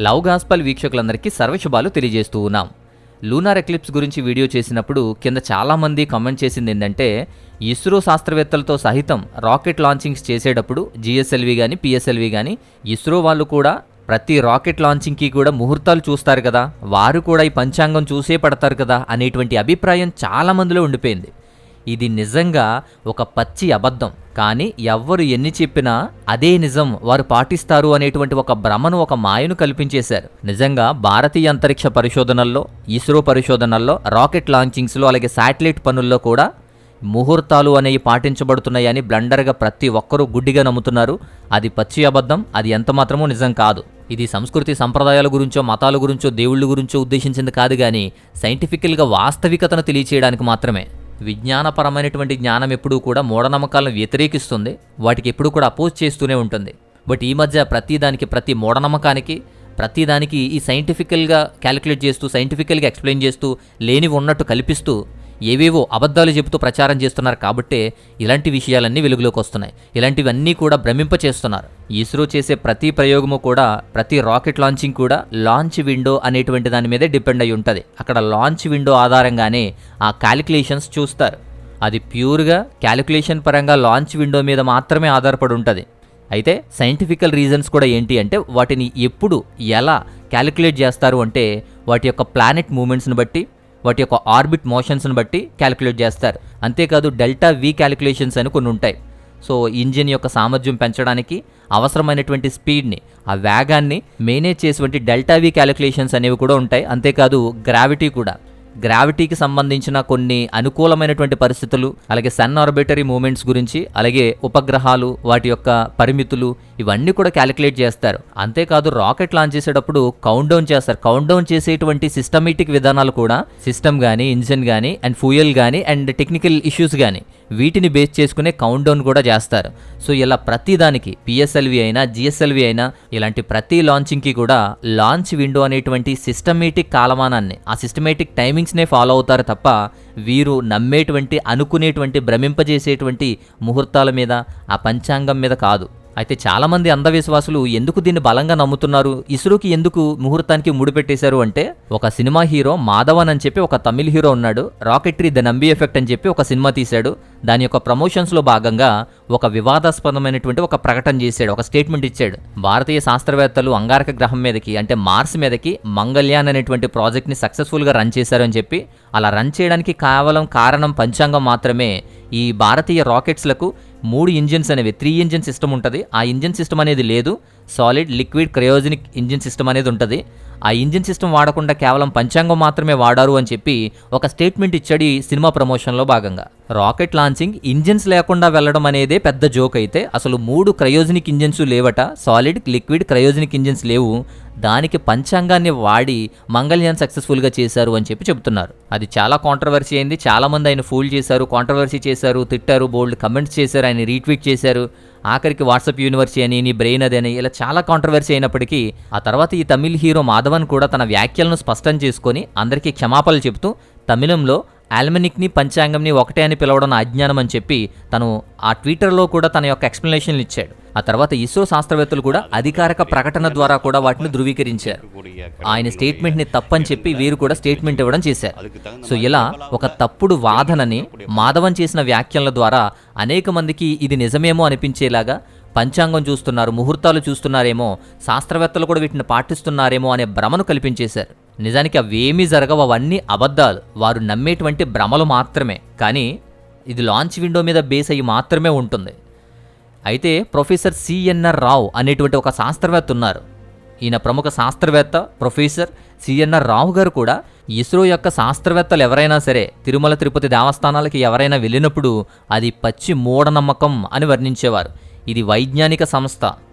Love gospel వీక్షకులందరికీ సర్వశుభాలు తెలియజేస్తూ ఉన్నాం. లూనార్ ఎక్లిప్స్ గురించి వీడియో చేసినప్పుడు కింద చాలామంది కామెంట్ చేసింది ఏంటంటే, ఇస్రో శాస్త్రవేత్తలతో సహితం రాకెట్ లాంచింగ్స్ చేసేటప్పుడు జిఎస్ఎల్వి కానీ పిఎస్ఎల్వి కానీ ఇస్రో వాళ్ళు కూడా ప్రతి రాకెట్ లాంచింగ్కి కూడా ముహూర్తాలు చూస్తారు కదా, వారు కూడా ఈ పంచాంగం చూసే పడతారు కదా అనేటువంటి అభిప్రాయం చాలామందిలో ఉండిపోయింది. ఇది నిజంగా ఒక పచ్చి అబద్ధం. కానీ ఎవ్వరు ఎన్ని చెప్పినా అదే నిజం, వారు పాటిస్తారు అనేటువంటి ఒక భ్రమను, ఒక మాయను కల్పించేశారు. నిజంగా భారతీయ అంతరిక్ష పరిశోధనల్లో, ఇస్రో పరిశోధనల్లో, రాకెట్ లాంచింగ్స్లో, అలాగే శాటిలైట్ పనుల్లో కూడా ముహూర్తాలు అనేవి పాటించబడుతున్నాయని బ్లండర్గా ప్రతి ఒక్కరూ గుడ్డిగా నమ్ముతున్నారు. అది పచ్చి అబద్ధం, అది ఎంత మాత్రమూ నిజం కాదు. ఇది సంస్కృతి సంప్రదాయాల గురించో, మతాల గురించో, దేవుళ్ళ గురించో ఉద్దేశించింది కాదు, కానీ సైంటిఫికల్గా వాస్తవికతను తెలియచేయడానికి మాత్రమే. విజ్ఞానపరమైనటువంటి జ్ఞానం ఎప్పుడూ కూడా మూఢనమ్మకాలను వ్యతిరేకిస్తుంది, వాటికి ఎప్పుడూ కూడా అపోజ్ చేస్తూనే ఉంటుంది. బట్ ఈ మధ్య ప్రతిదానికి, ప్రతి మూఢనమ్మకానికి, ప్రతిదానికి ఈ సైంటిఫికల్గా క్యాలిక్యులేట్ చేస్తూ, సైంటిఫికల్గా ఎక్స్ప్లెయిన్ చేస్తూ, లేనివి ఉన్నట్టు కల్పిస్తూ ఏవేవో అబద్ధాలు చెబుతూ ప్రచారం చేస్తున్నారు. కాబట్టే ఇలాంటి విషయాలన్నీ వెలుగులోకి వస్తున్నాయి. ఇలాంటివన్నీ కూడా భ్రమింపచేస్తున్నారు. ఇస్రో చేసే ప్రతి ప్రయోగము కూడా, ప్రతి రాకెట్ లాంచింగ్ కూడా లాంచ్ విండో అనేటువంటి దాని మీదే డిపెండ్ అయి ఉంటుంది. అక్కడ లాంచ్ విండో ఆధారంగానే ఆ క్యాలిక్యులేషన్స్ చూస్తారు. అది ప్యూర్గా క్యాలిక్యులేషన్ పరంగా లాంచ్ విండో మీద మాత్రమే ఆధారపడి ఉంటుంది. అయితే సైంటిఫికల్ రీజన్స్ కూడా ఏంటి అంటే, వాటిని ఎప్పుడు ఎలా క్యాలిక్యులేట్ చేస్తారు అంటే, వాటి యొక్క ప్లానెట్ మూమెంట్స్ని బట్టి, వాటి యొక్క ఆర్బిట్ మోషన్స్ని బట్టి క్యాలిక్యులేట్ చేస్తారు. అంతేకాదు డెల్టా వి క్యాలిక్యులేషన్స్ అని కొన్ని ఉంటాయి. సో ఇంజిన్ యొక్క సామర్థ్యం పెంచడానికి అవసరమైనటువంటి స్పీడ్ని, ఆ వేగాన్ని మేనేజ్ చేసేటువంటి డెల్టా వి క్యాలిక్యులేషన్స్ అనేవి కూడా ఉంటాయి. అంతేకాదు గ్రావిటీ కూడా, గ్రావిటీకి సంబంధించిన కొన్ని అనుకూలమైనటువంటి పరిస్థితులు, అలాగే సన్ ఆర్బిటరీ మూమెంట్స్ గురించి, అలాగే ఉపగ్రహాలు, వాటి యొక్క పరిమితులు, ఇవన్నీ కూడా క్యాలిక్యులేట్ చేస్తారు. అంతేకాదు రాకెట్ లాంచ్ చేసేటప్పుడు కౌంట్ డౌన్ చేస్తారు. కౌంట్ డౌన్ చేసేటువంటి సిస్టమేటిక్ విధానాలు కూడా, సిస్టమ్ కానీ, ఇంజిన్ కానీ, అండ్ ఫ్యూయల్ కానీ, అండ్ టెక్నికల్ ఇష్యూస్ కానీ, వీటిని బేస్ చేసుకునే కౌంట్ డౌన్ కూడా చేస్తారు. సో ఇలా ప్రతిదానికి పిఎస్ఎల్వి అయినా, జిఎస్ఎల్వి అయినా, ఇలాంటి ప్రతి లాంచింగ్కి కూడా లాంచ్ విండో అనేటువంటి సిస్టమేటిక్ కాలమానాన్ని, ఆ సిస్టమేటిక్ టైమింగ్స్నే ఫాలో అవుతారు తప్ప వీరు నమ్మేటువంటి, అనుకునేటువంటి, భ్రమింపజేసేటువంటి ముహూర్తాల మీద, ఆ పంచాంగం మీద కాదు. అయితే చాలామంది అంధవిశ్వాసులు ఎందుకు దీన్ని బలంగా నమ్ముతున్నారు, ఇస్రోకి ఎందుకు ముహూర్తానికి ముడిపెట్టేశారు అంటే, ఒక సినిమా హీరో మాధవన్ అని చెప్పి ఒక తమిళ్ హీరో ఉన్నాడు. రాకెట్రీ ద నంబి ఎఫెక్ట్ అని చెప్పి ఒక సినిమా తీశాడు. దాని యొక్క ప్రమోషన్స్లో భాగంగా ఒక వివాదాస్పదమైనటువంటి ఒక ప్రకటన చేశాడు, ఒక స్టేట్మెంట్ ఇచ్చాడు. భారతీయ శాస్త్రవేత్తలు అంగారక గ్రహం మీదకి, అంటే మార్స్ మీదకి మంగళ్యాన్ అనేటువంటి ప్రాజెక్ట్ని సక్సెస్ఫుల్గా రన్ చేశారని చెప్పి, అలా రన్ చేయడానికి కేవలం కారణం పంచాంగం మాత్రమే. ఈ భారతీయ రాకెట్స్లకు 3 ఇంజిన్స్ అనేవి, 3 ఇంజిన్ సిస్టమ్ ఉంటుంది. ఆ ఇంజిన్ సిస్టమ్ అనేది లేదు, solid, liquid, cryogenic engine system అనేది ఉంటుంది. ఆ ఇంజిన్ సిస్టమ్ వాడకుండా కేవలం పంచాంగం మాత్రమే వాడారు అని చెప్పి ఒక స్టేట్మెంట్ ఇచ్చాడు ఈ సినిమా ప్రమోషన్లో భాగంగా. రాకెట్ లాంచింగ్ ఇంజిన్స్ లేకుండా వెళ్ళడం అనేదే పెద్ద జోక్ అయితే, అసలు 3 క్రయోజనిక్ ఇంజిన్స్ లేవట, సాలిడ్, లిక్విడ్, క్రయోజనిక్ ఇంజిన్స్ లేవు. దానికి పంచాంగాన్ని వాడి మంగళ్యాన్ సక్సెస్ఫుల్గా చేశారు అని చెప్పి చెబుతున్నారు. అది చాలా కాంట్రవర్సీ అయింది. చాలామంది ఆయన ఫూల్ చేశారు, కాంట్రవర్సీ చేశారు, తిట్టారు, బోల్డ్ కమెంట్స్ చేశారు, ఆయన రీట్వీట్ చేశారు. ఆఖరికి వాట్సాప్ యూనివర్సిటీ అని, నీ బ్రెయిన్ అదని, ఇలా చాలా కాంట్రవర్సీ అయినప్పటికీ ఆ తర్వాత ఈ తమిళ్ హీరో మాధవన్ కూడా తన వ్యాఖ్యలను స్పష్టం చేసుకొని అందరికీ క్షమాపణలు చెబుతూ, తమిళంలో ఆల్మనిక్ని, పంచాంగంని ఒకటే అని పిలవడం అజ్ఞానం అని చెప్పి తను ఆ ట్విట్టర్లో కూడా తన యొక్క ఎక్స్ప్లెనేషన్లు ఇచ్చాడు. ఆ తర్వాత ఇస్రో శాస్త్రవేత్తలు కూడా అధికారిక ప్రకటన ద్వారా కూడా వాటిని ధృవీకరించారు. ఆయన స్టేట్మెంట్ని తప్పని చెప్పి వీరు కూడా స్టేట్మెంట్ ఇవ్వడం చేశారు. సో ఇలా ఒక తప్పుడు వాదనని మాధవన్ చేసిన వ్యాఖ్యల ద్వారా అనేక మందికి ఇది నిజమేమో అనిపించేలాగా, పంచాంగం చూస్తున్నారు, ముహూర్తాలు చూస్తున్నారేమో, శాస్త్రవేత్తలు కూడా వీటిని పాటిస్తున్నారేమో అనే భ్రమను కల్పించేశారు. నిజానికి అవేమీ జరగవు, అవన్నీ అబద్ధాలు, వారు నమ్మేటువంటి భ్రమలు మాత్రమే. కానీ ఇది లాంచ్ విండో మీద బేస్ అయ్యి మాత్రమే ఉంటుంది. అయితే ప్రొఫెసర్ సిఎన్ఆర్ రావు అనేటువంటి ఒక శాస్త్రవేత్త ఉన్నారు. ఈయన ప్రముఖ శాస్త్రవేత్త ప్రొఫెసర్ సిఎన్ఆర్ రావు గారు కూడా ఇస్రో యొక్క శాస్త్రవేత్తలు ఎవరైనా సరే తిరుమల తిరుపతి దేవస్థానాలకి ఎవరైనా వెళ్ళినప్పుడు అది పచ్చి మూఢనమ్మకం అని వర్ణించేవారు. ఇది వైజ్ఞానిక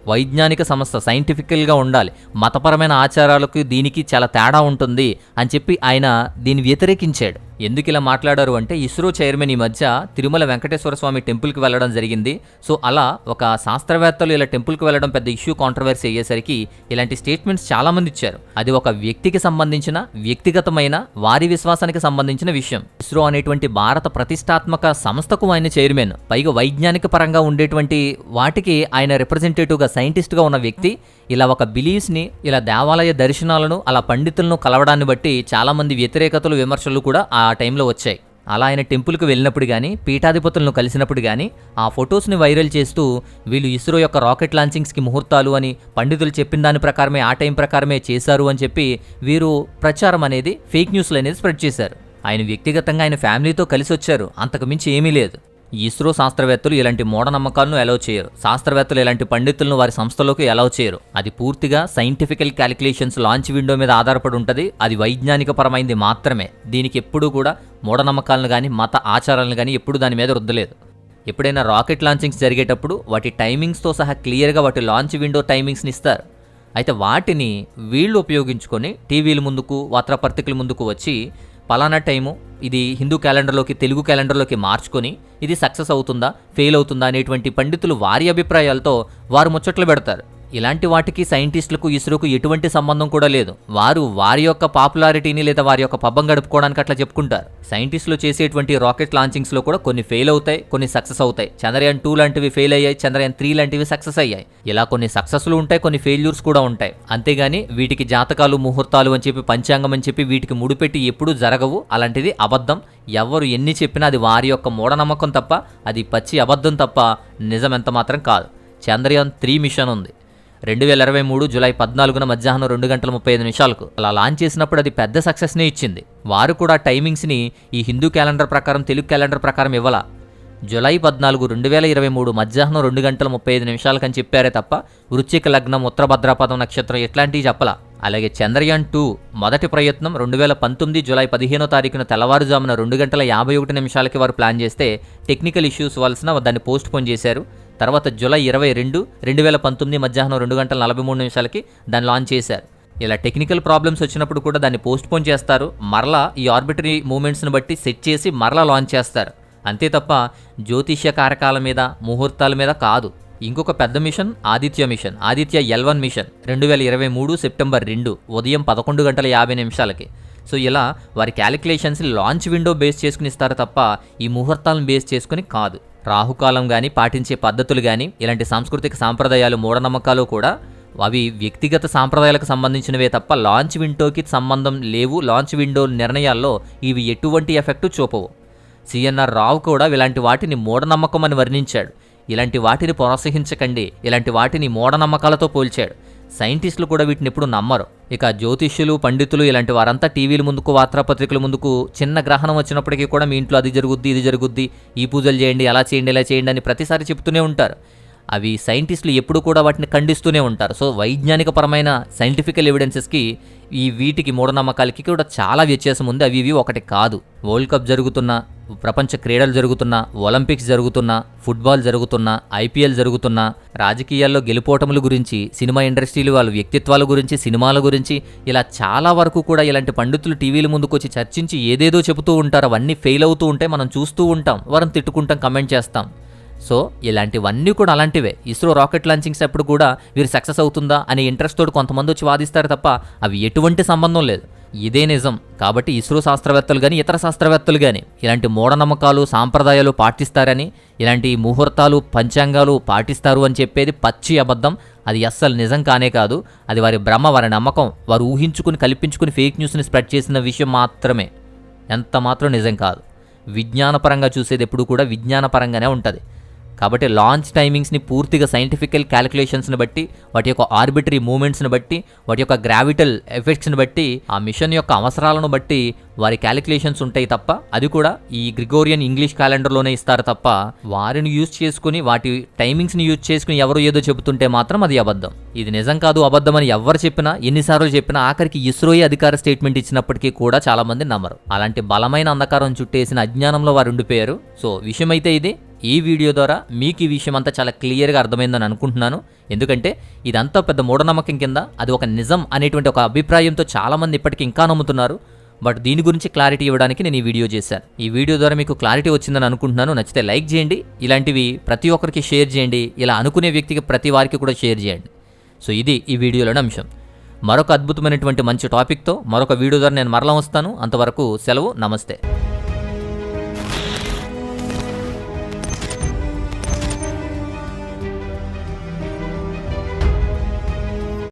సంస్థ, సైంటిఫికల్గా ఉండాలి, మతపరమైన ఆచారాలకు దీనికి చాలా తేడా ఉంటుంది అని చెప్పి ఆయన దీన్ని వ్యతిరేకించాడు. ఎందుకు ఇలా మాట్లాడారు అంటే ఇస్రో చైర్మన్ ఈ మధ్య తిరుమల వెంకటేశ్వర స్వామి టెంపుల్కి వెళ్ళడం జరిగింది. సో అలా ఒక శాస్త్రవేత్తలు ఇలా టెంపుల్కి వెళ్ళడం పెద్ద ఇష్యూ కాంట్రవర్సీ అయ్యేసరికి ఇలాంటి స్టేట్మెంట్స్ చాలా మంది ఇచ్చారు. అది ఒక వ్యక్తికి సంబంధించిన వ్యక్తిగతమైన వారి విశ్వాసానికి సంబంధించిన విషయం. ఇస్రో అనేటువంటి భారత ప్రతిష్టాత్మక సంస్థకు ఆయన చైర్మన్, పైగా వైజ్ఞానిక పరంగా ఉండేటువంటి వాటికి ఆయన రిప్రజెంటేటివ్గా సైంటిస్ట్గా ఉన్న వ్యక్తి ఇలా ఒక బిలీవ్స్ని, ఇలా దేవాలయ దర్శనాలను, అలా పండితులను కలవడాన్ని బట్టి చాలామంది వ్యతిరేకతలు, విమర్శలు కూడా ఆ టైంలో వచ్చాయి. అలా ఆయన టెంపుల్కి వెళ్ళినప్పుడు కానీ, పీఠాధిపతులను కలిసినప్పుడు కానీ ఆ ఫొటోస్ని వైరల్ చేస్తూ వీళ్ళు ఇస్రో యొక్క రాకెట్ లాంచింగ్స్కి ముహూర్తాలు అని పండితులు చెప్పిన దాని ప్రకారమే, ఆ టైం ప్రకారమే చేశారు అని చెప్పి వీరు ప్రచారం అనేది, ఫేక్ న్యూస్లు అనేది స్ప్రెడ్ చేశారు. ఆయన వ్యక్తిగతంగా ఆయన ఫ్యామిలీతో కలిసి వచ్చారు, అంతకుమించి ఏమీ లేదు. ఇస్రో శాస్త్రవేత్తలు ఇలాంటి మూఢనమ్మకాలను అలౌ చేయరు. శాస్త్రవేత్తలు ఇలాంటి పండితులను వారి సంస్థలోకి అలౌ చేయరు. అది పూర్తిగా సైంటిఫికల్ క్యాలిక్యులేషన్స్ లాంచ్ విండో మీద ఆధారపడి ఉంటుంది. అది వైజ్ఞానిక పరమైంది మాత్రమే. దీనికి ఎప్పుడూ కూడా మూఢనమ్మకాలను కానీ, మత ఆచారాలను కానీ ఎప్పుడు దాని మీద రుద్దలేదు. ఎప్పుడైనా రాకెట్ లాంచింగ్స్ జరిగేటప్పుడు వాటి టైమింగ్స్తో సహా క్లియర్గా వాటి లాంచ్ విండో టైమింగ్స్ని ఇస్తారు. అయితే వాటిని వీళ్ళు ఉపయోగించుకొని టీవీల ముందుకు, వార్తాపత్రికల ముందుకు వచ్చి పలానా టైము ఇది హిందూ క్యాలెండర్లోకి, తెలుగు క్యాలెండర్లోకి మార్చుకొని ఇది సక్సెస్ అవుతుందా, ఫెయిల్ అవుతుందా అనేటువంటి పండితులు వారి అభిప్రాయాలతో వారు ముచ్చట్లు పెడతారు. ఇలాంటి వాటికి సైంటిస్టులకు, ఇస్రోకు ఎటువంటి సంబంధం కూడా లేదు. వారు వారి యొక్క పాపులారిటీని లేదా వారి యొక్క పబ్బం గడుపుకోవడానికి అట్లా చెప్పుకుంటారు. సైంటిస్టులు చేసేటువంటి రాకెట్ లాంచింగ్స్లో కూడా కొన్ని ఫెయిల్ అవుతాయి, కొన్ని సక్సెస్ అవుతాయి. చంద్రయాన్ 2 లాంటివి ఫెయిల్ అయ్యాయి, చంద్రయాన్ 3 లాంటివి సక్సెస్ అయ్యాయి. ఇలా కొన్ని సక్సెస్లు ఉంటాయి, కొన్ని ఫెయిల్యూర్స్ కూడా ఉంటాయి. అంతేగాని వీటికి జాతకాలు, ముహూర్తాలు అని చెప్పి, పంచాంగం అని చెప్పి వీటికి ముడిపెట్టి ఎప్పుడూ జరగవు. అలాంటిది అబద్ధం. ఎవరు ఎన్ని చెప్పినా అది వారి యొక్క మూఢనమ్మకం తప్ప, అది పచ్చి అబద్ధం తప్ప నిజం ఎంత మాత్రం కాదు. చంద్రయాన్ 3 మిషన్ ఉంది 2023 జూలై 14న మధ్యాహ్నం 2:35 అలా లాంచ్ చేసినప్పుడు అది పెద్ద సక్సెస్నే ఇచ్చింది. వారు కూడా టైమింగ్స్ని ఈ హిందూ క్యాలెండర్ ప్రకారం, తెలుగు క్యాలెండర్ ప్రకారం ఇవ్వాల. జూలై 14, 2023 మధ్యాహ్నం 2:35 అని చెప్పారే తప్ప వృశ్చిక లగ్నం, ఉత్తర భద్రాపదం నక్షత్రం ఇట్లాంటివి చెప్పలా. అలాగే చంద్రయాన్ 2 మొదటి ప్రయత్నం 2019 జూలై 15 తెల్లవారుజామున 2:51 వారు ప్లాన్ చేస్తే టెక్నికల్ ఇష్యూస్ వలన దాన్ని పోస్ట్ పోన్ చేశారు. తర్వాత జూలై 22, 2019 మధ్యాహ్నం 2:43 దాన్ని లాంచ్ చేశారు. ఇలా టెక్నికల్ ప్రాబ్లమ్స్ వచ్చినప్పుడు కూడా దాన్ని పోస్ట్ పోన్ చేస్తారు. మరలా ఈ ఆర్బిటరీ మూమెంట్స్ని బట్టి సెట్ చేసి మరలా లాంచ్ చేస్తారు. అంతే తప్ప జ్యోతిష్య కారకాల మీద, ముహూర్తాల మీద కాదు. ఇంకొక పెద్ద mission Aditya mission, Aditya L1 mission 2023 September 2 ఉదయం 11:50 సో ఇలా వారి క్యాలిక్యులేషన్స్ లాంచ్ విండో బేస్ చేసుకుని ఇస్తారు తప్ప ఈ ముహూర్తాలను బేస్ చేసుకుని కాదు. రాహుకాలం కానీ, పాటించే పద్ధతులు కానీ, ఇలాంటి సాంస్కృతిక సాంప్రదాయాలు, మూఢనమ్మకాలు కూడా అవి వ్యక్తిగత సాంప్రదాయాలకు సంబంధించినవే తప్ప లాంచ్ విండోకి సంబంధం లేవు. లాంచ్ విండో నిర్ణయాల్లో ఇవి ఎటువంటి ఎఫెక్టు చూపవు. సిఎన్ఆర్ రావు కూడా ఇలాంటి వాటిని మూఢనమ్మకం అని వర్ణించాడు. ఇలాంటి వాటిని ప్రోత్సహించకండి, ఇలాంటి వాటిని మూఢనమ్మకాలతో పోల్చాడు. సైంటిస్టులు కూడా వీటిని ఎప్పుడు నమ్మరు. ఇక జ్యోతిష్యులు, పండితులు ఇలాంటి వారంతా టీవీల ముందుకు, వార్తాపత్రికల ముందుకు చిన్న గ్రహణం వచ్చినప్పటికీ కూడా మీ ఇంట్లో అది జరుగుద్ది, ఇది జరుగుద్ది, ఈ పూజలు చేయండి, అలా చేయండి, ఇలా చేయండి అని ప్రతిసారి చెప్తూనే ఉంటారు. అవి సైంటిస్టులు ఎప్పుడు కూడా వాటిని ఖండిస్తూనే ఉంటారు. సో వైజ్ఞానిక పరమైన సైంటిఫికల్ ఎవిడెన్సెస్కి వీటికి మూఢనమ్మకాలకి కూడా చాలా వ్యత్యాసం ఉంది. అవి ఇవి ఒకటి కాదు. వరల్డ్ కప్ జరుగుతున్నా, ప్రపంచ క్రీడలు జరుగుతున్నా, ఒలింపిక్స్ జరుగుతున్నా, ఫుట్బాల్ జరుగుతున్నా, IPL జరుగుతున్నా, రాజకీయాల్లో గెలుపోటముల గురించి, సినిమా ఇండస్ట్రీలు వాళ్ళ వ్యక్తిత్వాల గురించి, సినిమాల గురించి ఇలా చాలా వరకు కూడా ఇలాంటి పండితులు టీవీల ముందుకు వచ్చి చర్చించి ఏదేదో చెబుతూ ఉంటారు. అవన్నీ ఫెయిల్ అవుతూ ఉంటే మనం చూస్తూ ఉంటాం, వారిని తిట్టుకుంటాం, కమెంట్ చేస్తాం. సో ఇలాంటివన్నీ కూడా అలాంటివే. ఇస్రో రాకెట్ లాంచింగ్స్ అప్పుడు కూడా వీరు సక్సెస్ అవుతుందా అనే ఇంట్రెస్ట్ తోటి కొంతమంది వచ్చి వాదిస్తారు తప్ప అవి ఎటువంటి సంబంధం లేదు. ఇదే నిజం. కాబట్టి ఇస్రో శాస్త్రవేత్తలు కానీ, ఇతర శాస్త్రవేత్తలు కానీ ఇలాంటి మూఢనమ్మకాలు, సాంప్రదాయాలు పాటిస్తారని, ఇలాంటి ముహూర్తాలు, పంచాంగాలు పాటిస్తారు అని చెప్పేది పచ్చి అబద్ధం. అది అస్సలు నిజం కానే కాదు. అది వారి భ్రమ, వారి నమ్మకం, వారు ఊహించుకుని, కల్పించుకుని ఫేక్ న్యూస్ని స్ప్రెడ్ చేసిన విషయం మాత్రమే. ఎంత మాత్రం నిజం కాదు. విజ్ఞానపరంగా చూసేది ఎప్పుడు కూడా విజ్ఞానపరంగానే ఉంటుంది. కాబట్టి లాంచ్ టైమింగ్స్ని పూర్తిగా సైంటిఫికల్ క్యాలిక్యులేషన్స్ని బట్టి, వాటి యొక్క ఆర్బిటరీ మూమెంట్స్ని బట్టి, వాటి యొక్క గ్రావిటల్ ఎఫెక్ట్స్ని బట్టి, ఆ మిషన్ యొక్క అవసరాలను బట్టి వారి క్యాలిక్యులేషన్స్ ఉంటాయి తప్ప, అది కూడా ఈ గ్రిగోరియన్ ఇంగ్లీష్ క్యాలెండర్లోనే ఇస్తారు తప్ప వారిని యూజ్ చేసుకుని, వాటి టైమింగ్స్ని యూజ్ చేసుకుని ఎవరు ఏదో చెబుతుంటే మాత్రం అది అబద్ధం. ఇది నిజం కాదు, అబద్ధం అని ఎవరు చెప్పినా, ఎన్నిసార్లు చెప్పినా, ఆఖరికి ఇస్రోయే అధికార స్టేట్మెంట్ ఇచ్చినప్పటికీ కూడా చాలా మంది నమ్మరు. అలాంటి బలమైన అంధకారం చుట్టేసిన అజ్ఞానంలో వారు ఉండిపోయారు. సో విషయం అయితే ఇది. ఈ వీడియో ద్వారా మీకు ఈ విషయం అంతా చాలా క్లియర్గా అర్థమైందని అనుకుంటున్నాను. ఎందుకంటే ఇదంతా పెద్ద మూఢనమ్మకం కింద, అది ఒక నిజం అనేటువంటి ఒక అభిప్రాయంతో చాలామంది ఇప్పటికీ ఇంకా నమ్ముతున్నారు. బట్ దీని గురించి క్లారిటీ ఇవ్వడానికి నేను ఈ వీడియో చేశాను. ఈ వీడియో ద్వారా మీకు క్లారిటీ వచ్చిందని అనుకుంటున్నాను. నచ్చితే లైక్ చేయండి, ఇలాంటివి ప్రతి ఒక్కరికి షేర్ చేయండి, ఇలా అనుకునే వ్యక్తికి ప్రతి వారికి కూడా షేర్ చేయండి. సో ఇది ఈ వీడియోలోని అంశం. మరొక అద్భుతమైనటువంటి మంచి టాపిక్తో మరొక వీడియో ద్వారా నేను మరలా వస్తాను. అంతవరకు సెలవు, నమస్తే.